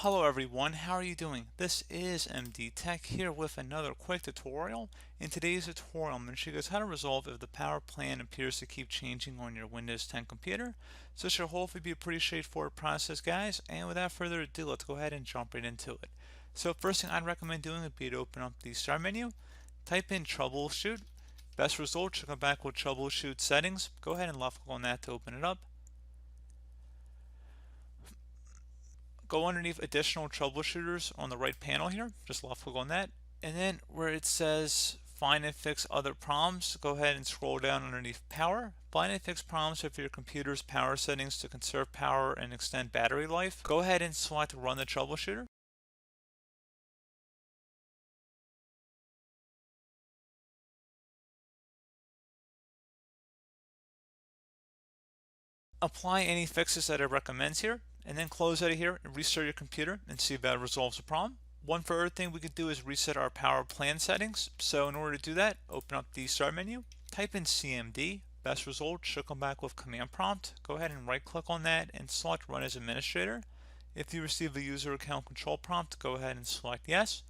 Hello everyone, how are you doing? This is MD Tech here with another quick tutorial. In today's tutorial, I'm going to show you guys how to resolve if the power plan appears to keep changing on your Windows 10 computer. So this should hopefully be a pretty straightforward process, guys. And without further ado, let's go ahead and jump right into it. So first thing I'd recommend doing would be to open up the Start menu, type in Troubleshoot. Best result should come back with Troubleshoot settings. Go ahead and left click on that to open it up. Go underneath additional troubleshooters on the right panel here, just left click on that, and then where it says find and fix other problems, go ahead and scroll down underneath power. Find and fix problems with your computer's power settings to conserve power and extend battery life. Go ahead and select run the troubleshooter. Apply any fixes that it recommends here, and then close out of here and restart your computer and see if that resolves the problem. One further thing we could do is reset our power plan settings. So in order to do that, open up the Start menu, type in CMD. Best result should come back with command prompt. Go ahead and right click on that and select Run as Administrator. If you receive a user account control prompt, go ahead and select Yes.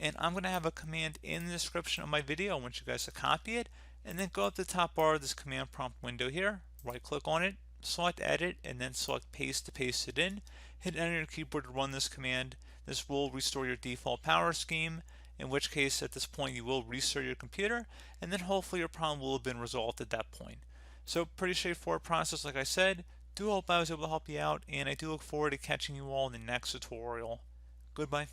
And I'm going to have a command in the description of my video. I want you guys to copy it and then go up the top bar of this command prompt window here, right click on it, select Edit, and then select Paste to paste it in. Hit enter on your keyboard to run this command. This will restore your default power scheme, in which case at this point you will restart your computer, and then hopefully your problem will have been resolved at that point. So pretty straightforward process, like I said. Do hope I was able to help you out, and I do look forward to catching you all in the next tutorial. Goodbye.